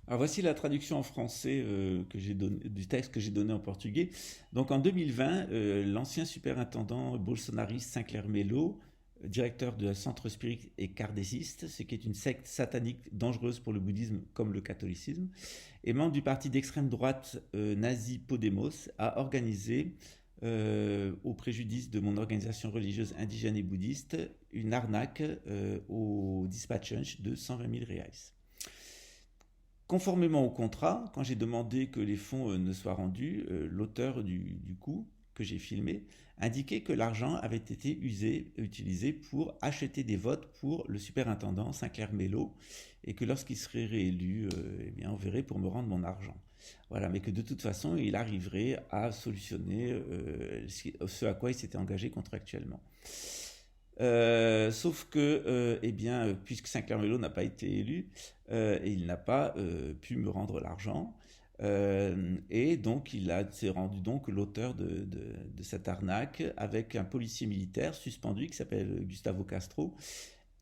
Alors voici la traduction en français du texte que j'ai donné en portugais. Donc en 2020, l'ancien superintendant bolsonariste Sinclair Melo, directeur de Centre Spirit et Kardeciste, ce qui est une secte satanique dangereuse pour le bouddhisme comme le catholicisme, et membre du parti d'extrême droite nazi Podemos, a organisé, au préjudice de mon organisation religieuse indigène et bouddhiste, une arnaque au dispatchunch de 120 000 reais. Conformément au contrat, quand j'ai demandé que les fonds ne soient rendus, l'auteur du coup que j'ai filmé indiquait que l'argent avait été utilisé pour acheter des votes pour le superintendant Sinclair Melo et que lorsqu'il serait réélu, eh bien, on verrait pour me rendre mon argent. Voilà, mais que de toute façon, il arriverait à solutionner ce à quoi il s'était engagé contractuellement. Sauf que, eh bien, puisque Sinclair Melo n'a pas été élu, il n'a pas pu me rendre l'argent. Et donc, s'est rendu donc l'auteur de cette arnaque avec un policier militaire suspendu qui s'appelle Gustavo Castro.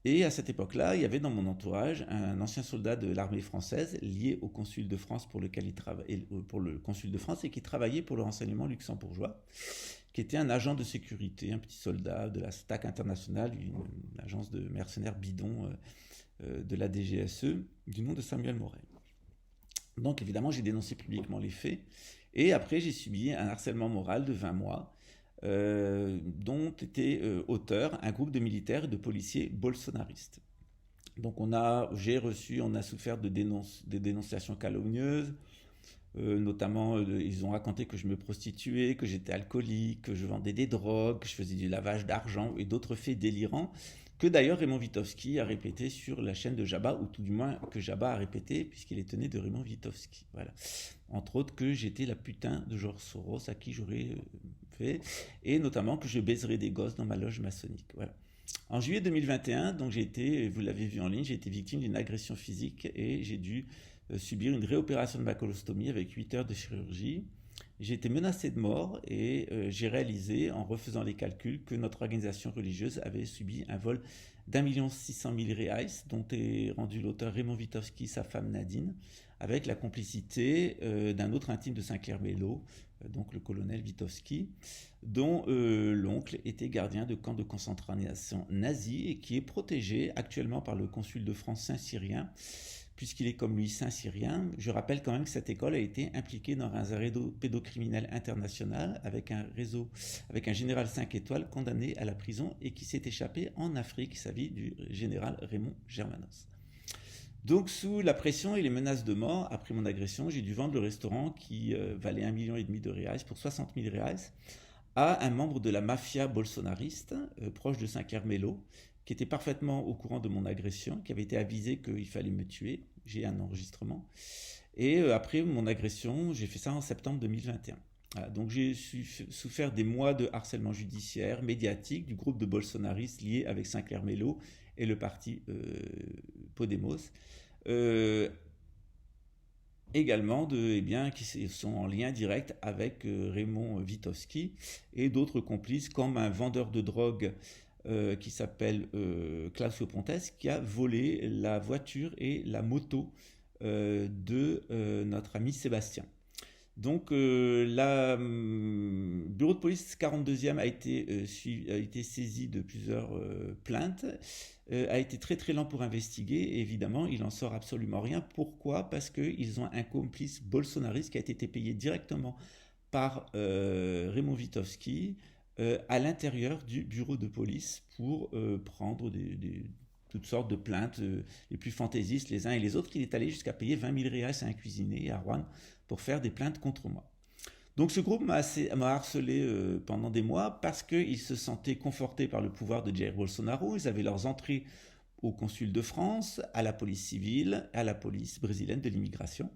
Et à cette époque-là, il y avait dans mon entourage un ancien soldat de l'armée française lié au consul de France pour lequel il travaillait, pour le consul de France et qui travaillait pour le renseignement luxembourgeois, qui était un agent de sécurité, un petit soldat de la STAC internationale, une agence de mercenaires bidons de la DGSE, du nom de Samuel Morel. Donc évidemment, j'ai dénoncé publiquement les faits, et après j'ai subi un harcèlement moral de 20 mois, dont était auteur un groupe de militaires et de policiers bolsonaristes. Donc on a souffert de des dénonciations calomnieuses, notamment, ils ont raconté que je me prostituais, que j'étais alcoolique, que je vendais des drogues, que je faisais du lavage d'argent et d'autres faits délirants que d'ailleurs Raymond Wittowski a répété sur la chaîne de Jabba, ou tout du moins que Jabba a répété puisqu'il est tenait de Raymond Wittowski. Voilà. Entre autres que j'étais la putain de George Soros à qui j'aurais fait, et notamment que je baiserais des gosses dans ma loge maçonnique. Voilà. En juillet 2021, donc vous l'avez vu en ligne, j'ai été victime d'une agression physique et j'ai dû subir une réopération de ma colostomie avec 8 heures de chirurgie. J'ai été menacé de mort et j'ai réalisé, en refaisant les calculs, que notre organisation religieuse avait subi un vol d'1,6 million reais, dont est rendu l'auteur Raymond Wittowski, sa femme Nadine, avec la complicité d'un autre intime de Sinclair Melo, donc le colonel Wittowski, dont l'oncle était gardien de camp de concentration nazi et qui est protégé actuellement par le consul de France Saint-Cyrien, puisqu'il est comme lui Saint-Cyrien. Je rappelle quand même que cette école a été impliquée dans un réseau pédocriminel international avec un général 5 étoiles condamné à la prison et qui s'est échappé en Afrique. Il s'agit du général Raymond Germanos. Donc sous la pression et les menaces de mort, après mon agression, j'ai dû vendre le restaurant qui valait 1,5 million de reais pour 60 000 reais à un membre de la mafia bolsonariste, proche de Sinclair Melo, qui était parfaitement au courant de mon agression, qui avait été avisé qu'il fallait me tuer. J'ai un enregistrement. Et après mon agression, j'ai fait ça en septembre 2021. Voilà, donc j'ai souffert des mois de harcèlement judiciaire, médiatique, du groupe de bolsonaristes liés avec Sinclair Melo et le parti Podemos. Également qui sont en lien direct avec Raymond Wittowski et d'autres complices comme un vendeur de drogue qui s'appelle Claudio Pontes, qui a volé la voiture et la moto de notre ami Sébastien. Donc le bureau de police 42e a été saisi de plusieurs plaintes, a été très très lent pour investiguer, et évidemment il en sort absolument rien. Pourquoi ? Parce qu'ils ont un complice bolsonariste qui a été payé directement par Raymond Wittowski à l'intérieur du bureau de police pour prendre toutes sortes de plaintes les plus fantaisistes les uns et les autres, qu'il est allé jusqu'à payer 20 000 reais à un cuisinier à Rouen pour faire des plaintes contre moi. Donc ce groupe m'a harcelé pendant des mois parce qu'ils se sentaient confortés par le pouvoir de Jair Bolsonaro. Ils avaient leurs entrées au consul de France, à la police civile, à la police brésilienne de l'immigration.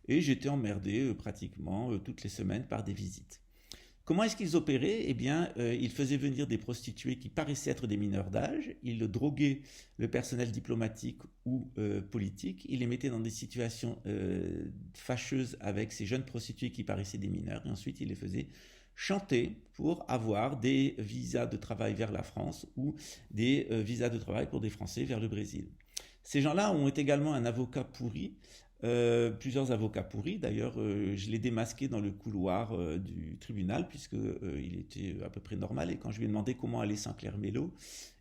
Et j'étais emmerdé pratiquement toutes les semaines par des visites. Comment est-ce qu'ils opéraient ? Eh bien, ils faisaient venir des prostituées qui paraissaient être des mineurs d'âge, ils droguaient le personnel diplomatique ou politique, ils les mettaient dans des situations fâcheuses avec ces jeunes prostituées qui paraissaient des mineurs, et ensuite ils les faisaient chanter pour avoir des visas de travail vers la France ou des visas de travail pour des Français vers le Brésil. Ces gens-là ont également un avocat pourri, Plusieurs avocats pourris. D'ailleurs, je l'ai démasqué dans le couloir du tribunal, puisque il était à peu près normal. Et quand je lui ai demandé comment allait Saint-Clair-Mello,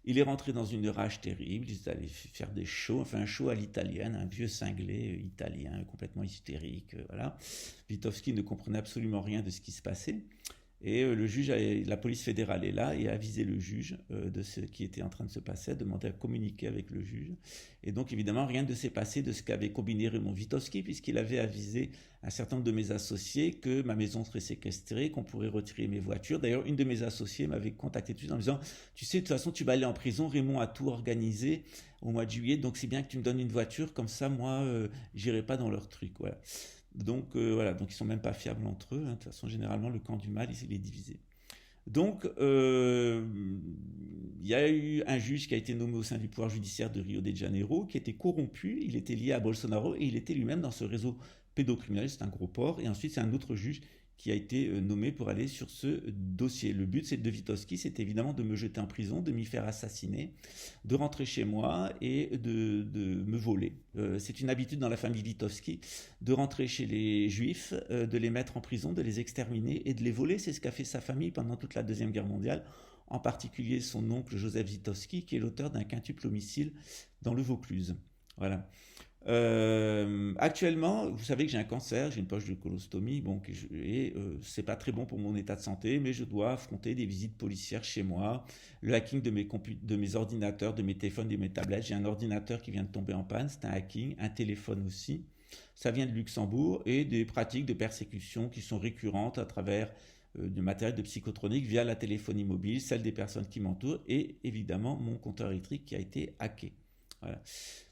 il est rentré dans une rage terrible. Il allait faire des shows, enfin un show à l'italienne, un vieux cinglé italien complètement hystérique. Voilà. Witowski ne comprenait absolument rien de ce qui se passait. Et le juge, la police fédérale est là et a avisé le juge de ce qui était en train de se passer, a demandé à communiquer avec le juge. Et donc évidemment, rien ne s'est passé de ce qu'avait combiné Raymond Witowski, puisqu'il avait avisé un certain nombre de mes associés que ma maison serait séquestrée, qu'on pourrait retirer mes voitures. D'ailleurs, une de mes associés m'avait contacté tout de suite en me disant, tu sais, de toute façon, tu vas aller en prison, Raymond a tout organisé au mois de juillet, donc c'est bien que tu me donnes une voiture, comme ça, moi, j'irai pas dans leur truc. Voilà. Donc voilà, donc ils sont même pas fiables entre eux, hein. De toute façon, généralement, le camp du mal, il est divisé. Donc, il y a eu un juge qui a été nommé au sein du pouvoir judiciaire de Rio de Janeiro, qui était corrompu, il était lié à Bolsonaro et il était lui-même dans ce réseau pédocriminel, c'est un gros porc. Et ensuite, c'est un autre juge qui a été nommé pour aller sur ce dossier. Le but de Witowski, c'est évidemment de me jeter en prison, de m'y faire assassiner, de rentrer chez moi et de me voler. C'est une habitude dans la famille Witowski de rentrer chez les Juifs, de les mettre en prison, de les exterminer et de les voler. C'est ce qu'a fait sa famille pendant toute la Deuxième Guerre mondiale, en particulier son oncle Joseph Witowski, qui est l'auteur d'un quintuple homicide dans le Vaucluse. Voilà. Actuellement, vous savez que j'ai un cancer, j'ai une poche de colostomie, bon, et c'est pas très bon pour mon état de santé, mais je dois affronter des visites policières chez moi, le hacking de mes ordinateurs, de mes téléphones, de mes tablettes. J'ai un ordinateur qui vient de tomber en panne, c'est un hacking, un téléphone aussi. Ça vient de Luxembourg et des pratiques de persécution qui sont récurrentes à travers du matériel de psychotronique via la téléphonie mobile, celle des personnes qui m'entourent et évidemment mon compteur électrique qui a été hacké. Voilà.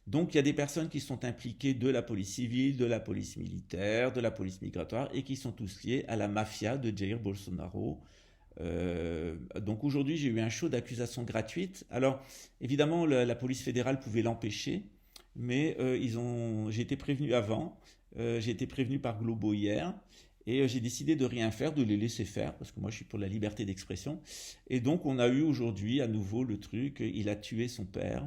Donc il y a des personnes qui sont impliquées de la police civile, de la police militaire, de la police migratoire et qui sont tous liés à la mafia de Jair Bolsonaro. Donc aujourd'hui j'ai eu un show d'accusations gratuites. Alors évidemment la police fédérale pouvait l'empêcher, mais j'ai été prévenu avant. J'ai été prévenu par Globo hier. Et j'ai décidé de rien faire, de les laisser faire, parce que moi je suis pour la liberté d'expression. Et donc on a eu aujourd'hui à nouveau le truc, il a tué son père,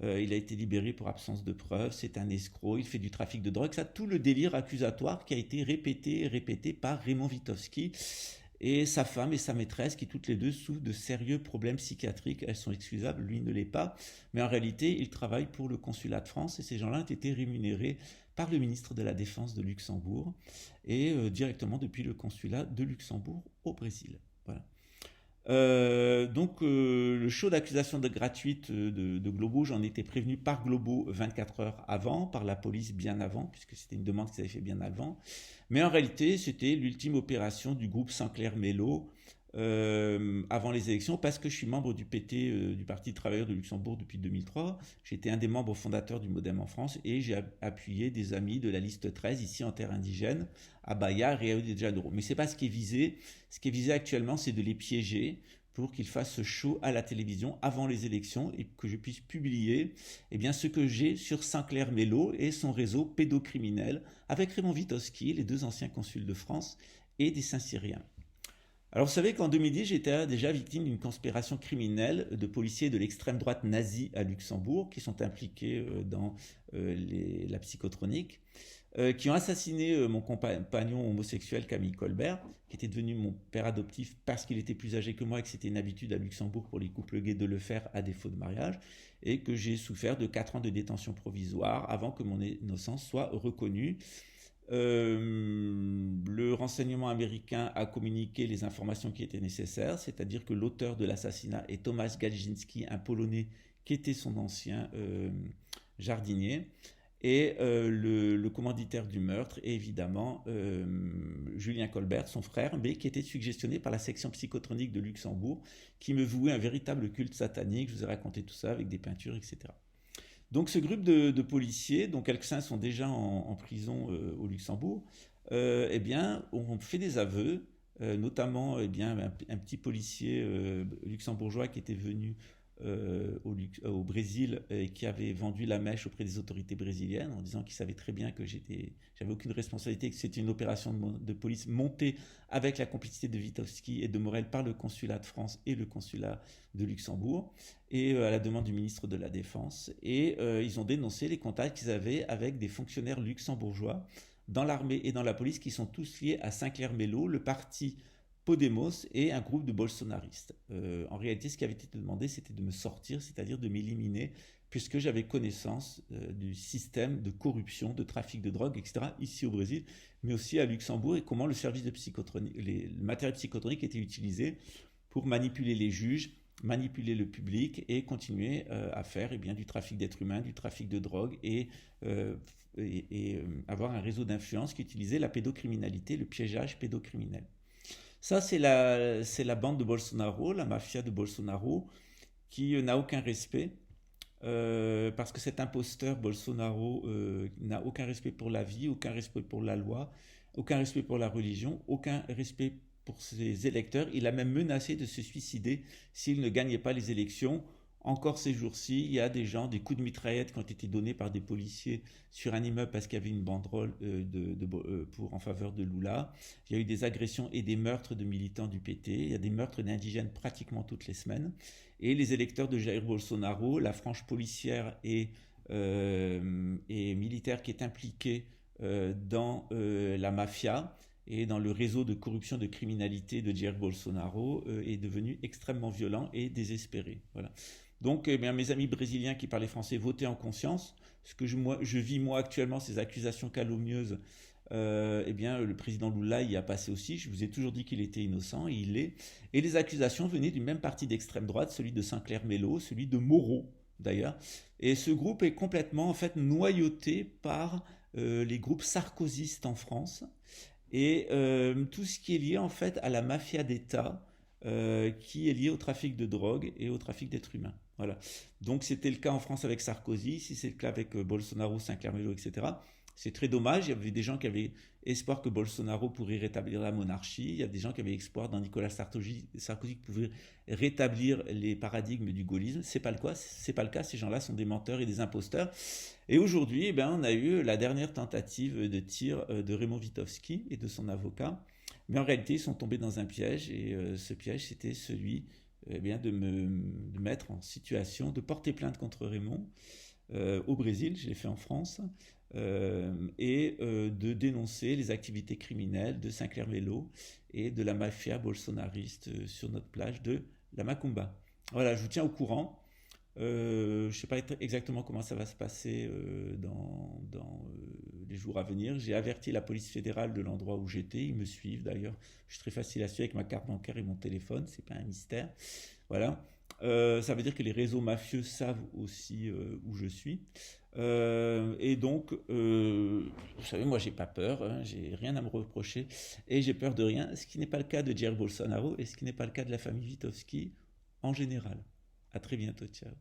il a été libéré pour absence de preuves, c'est un escroc, il fait du trafic de drogue, ça tout le délire accusatoire qui a été répété et répété par Raymond Witowski et sa femme et sa maîtresse qui toutes les deux souffrent de sérieux problèmes psychiatriques. Elles sont excusables, lui ne l'est pas, mais en réalité il travaille pour le consulat de France et ces gens-là ont été rémunérés par le ministre de la Défense de Luxembourg et directement depuis le consulat de Luxembourg au Brésil. Voilà. Le show d'accusation gratuite de Globo, j'en étais prévenu par Globo 24 heures avant, par la police bien avant, puisque c'était une demande qu'ils avaient fait bien avant. Mais en réalité, c'était l'ultime opération du groupe Saint-Clair-Mello avant les élections, parce que je suis membre du PT, du Parti travailleur de Luxembourg depuis 2003. J'étais un des membres fondateurs du Modem en France et j'ai appuyé des amis de la liste 13 ici en terre indigène, à Bahia et à Rio de Janeiro. Mais c'est pas ce qui est visé. Ce qui est visé actuellement, c'est de les piéger pour qu'ils fassent ce show à la télévision avant les élections et que je puisse publier ce que j'ai sur Saint-Clair-Mello et son réseau pédocriminel avec Raymond Witowski, les deux anciens consuls de France et des Saint-Cyriens. Alors vous savez qu'en 2010, j'étais déjà victime d'une conspiration criminelle de policiers de l'extrême droite nazie à Luxembourg qui sont impliqués dans la psychotronique, qui ont assassiné mon compagnon homosexuel Camille Colbert, qui était devenu mon père adoptif parce qu'il était plus âgé que moi et que c'était une habitude à Luxembourg pour les couples gays de le faire à défaut de mariage, et que j'ai souffert de 4 ans de détention provisoire avant que mon innocence soit reconnue. Le renseignement américain a communiqué les informations qui étaient nécessaires, c'est-à-dire que l'auteur de l'assassinat est Tomasz Galzinski, un Polonais qui était son ancien jardinier, et le commanditaire du meurtre est évidemment Julien Colbert, son frère, mais qui était suggestionné par la section psychotronique de Luxembourg, qui me vouait un véritable culte satanique. Je vous ai raconté tout ça avec des peintures, etc. Donc ce groupe de policiers, dont quelques-uns sont déjà en prison au Luxembourg, ont fait des aveux, notamment un petit policier luxembourgeois qui était venu au Brésil et qui avait vendu la mèche auprès des autorités brésiliennes en disant qu'il savait très bien que j'avais aucune responsabilité, que c'était une opération de police montée avec la complicité de Witowski et de Morel par le consulat de France et le consulat de Luxembourg, et à la demande du ministre de la Défense. Et ils ont dénoncé les contacts qu'ils avaient avec des fonctionnaires luxembourgeois dans l'armée et dans la police qui sont tous liés à Sinclair Melo, le parti Podemos et un groupe de bolsonaristes. En réalité, ce qui avait été demandé, c'était de me sortir, c'est-à-dire de m'éliminer, puisque j'avais connaissance du système de corruption, de trafic de drogue, etc., ici au Brésil, mais aussi à Luxembourg, et comment le service de psychotronique, le matériel psychotronique était utilisé pour manipuler les juges, manipuler le public et continuer à faire du trafic d'êtres humains, du trafic de drogue et avoir un réseau d'influence qui utilisait la pédocriminalité, le piégeage pédocriminel. Ça, c'est la bande de Bolsonaro, la mafia de Bolsonaro, qui n'a aucun respect, parce que cet imposteur Bolsonaro n'a aucun respect pour la vie, aucun respect pour la loi, aucun respect pour la religion, aucun respect pour ses électeurs. Il a même menacé de se suicider s'il ne gagnait pas les élections. Encore ces jours-ci, il y a des coups de mitraillette qui ont été donnés par des policiers sur un immeuble parce qu'il y avait une banderole en faveur de Lula. Il y a eu des agressions et des meurtres de militants du PT. Il y a des meurtres d'indigènes pratiquement toutes les semaines. Et les électeurs de Jair Bolsonaro, la frange policière et militaire qui est impliquée dans la mafia et dans le réseau de corruption, de criminalité de Jair Bolsonaro est devenu extrêmement violent et désespéré. Voilà. Donc, mes amis brésiliens qui parlaient français, votez en conscience. Ce que je vis moi actuellement, ces accusations calomnieuses, le président Lula y a passé aussi. Je vous ai toujours dit qu'il était innocent, et il l'est. Et les accusations venaient du même parti d'extrême droite, celui de Sinclair Melo, celui de Moro d'ailleurs. Et ce groupe est complètement en fait noyauté par les groupes sarkozystes en France et tout ce qui est lié en fait à la mafia d'État. Qui est lié au trafic de drogue et au trafic d'êtres humains. Voilà. Donc c'était le cas en France avec Sarkozy, si c'est le cas avec Bolsonaro, Sinclair Melo, etc. C'est très dommage, il y avait des gens qui avaient espoir que Bolsonaro pourrait rétablir la monarchie, il y a des gens qui avaient espoir dans Nicolas Sarkozy qui pouvait rétablir les paradigmes du gaullisme. C'est pas le cas, ces gens-là sont des menteurs et des imposteurs. Et aujourd'hui, on a eu la dernière tentative de tir de Raymond Witowski et de son avocat. Mais en réalité, ils sont tombés dans un piège, et ce piège, c'était celui de me mettre en situation de porter plainte contre Raymond au Brésil, je l'ai fait en France, et de dénoncer les activités criminelles de Sinclair Melo et de la mafia bolsonariste sur notre plage de la Macumba. Voilà, je vous tiens au courant. Je ne sais pas exactement comment ça va se passer dans les jours à venir. J'ai averti la police fédérale de l'endroit où j'étais. Ils me suivent d'ailleurs. Je suis très facile à suivre avec ma carte bancaire et mon téléphone. C'est pas un mystère. Voilà. Ça veut dire que les réseaux mafieux savent aussi où je suis. Et donc, vous savez, moi, j'ai pas peur. Hein, j'ai rien à me reprocher et j'ai peur de rien. Ce qui n'est pas le cas de Jair Bolsonaro et ce qui n'est pas le cas de la famille Witowski en général. À très bientôt, ciao.